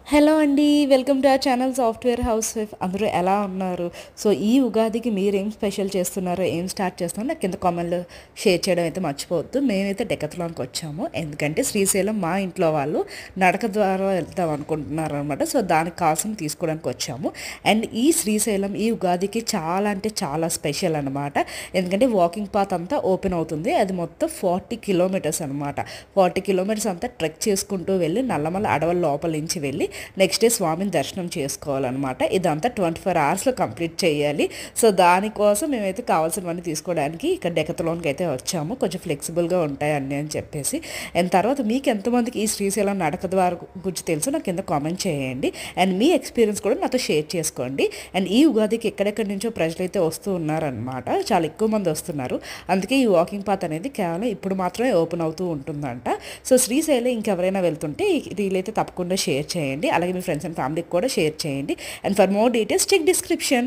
Hello అండి. Welcome to our channel software house wife. అందరూ ఎలా ఉన్నారు? సో, ఈ ఉగాదికి మీరేం స్పెషల్ చేస్తున్నారో, ఏం స్టార్ట్ చేస్తున్నారో నాకు కింద కామెంట్‌లో షేర్ చేయడం అయితే మర్చిపోవద్దు. మేమైతే డెకాథలాన్‌కి వచ్చాము. ఎందుకంటే శ్రీశైలం మా ఇంట్లో వాళ్ళు నడక ద్వారా వెళ్దాం అనుకుంటున్నారనమాట. సో, దానికి కావాల్సినవి తీసుకోవడానికి వచ్చాము. అండ్ ఈ శ్రీశైలం ఈ ఉగాదికి చాలా అంటే చాలా స్పెషల్ అనమాట. ఎందుకంటే వాకింగ్ పాత్ అంతా ఓపెన్ అవుతుంది. అది మొత్తం 40 కిలోమీటర్స్ అనమాట. 40 కిలోమీటర్స్ అంతా ట్రెక్ చేసుకుంటూ వెళ్ళి నల్లమల అడవుల లోపల నుంచి వెళ్ళి నెక్స్ట్ డే స్వామిని దర్శనం చేసుకోవాలన్నమాట. ఇదంతా 24 అవర్స్లో కంప్లీట్ చేయాలి. సో దానికోసం మేమైతే కావాల్సినవన్నీ తీసుకోవడానికి ఇక్కడ డెకాథలాన్కి అయితే వచ్చాము. కొంచెం ఫ్లెక్సిబుల్గా ఉంటాయి అన్నీ అని చెప్పేసి. అండ్ తర్వాత మీకు ఎంతమందికి ఈ శ్రీశైలం నడక ద్వారా గురించి తెలుసో నాకు కింద కామెంట్ చేయండి. అండ్ మీ ఎక్స్పీరియన్స్ కూడా నాతో షేర్ చేసుకోండి. అండ్ ఈ ఉగాదికి ఎక్కడెక్కడి నుంచో ప్రజలైతే వస్తూ ఉన్నారనమాట. చాలా ఎక్కువ మంది వస్తున్నారు. అందుకే ఈ వాకింగ్ పాత్ అనేది కేవలం ఇప్పుడు మాత్రమే ఓపెన్ అవుతూ ఉంటుందంట. సో శ్రీశైలం ఇంకెవరైనా వెళ్తుంటే వీలైతే తప్పకుండా షేర్ చేయండి. అలాగే మీ ఫ్రెండ్స్ అండ్ ఫ్యామిలీకి కూడా షేర్ చేయండి. And for more details check description.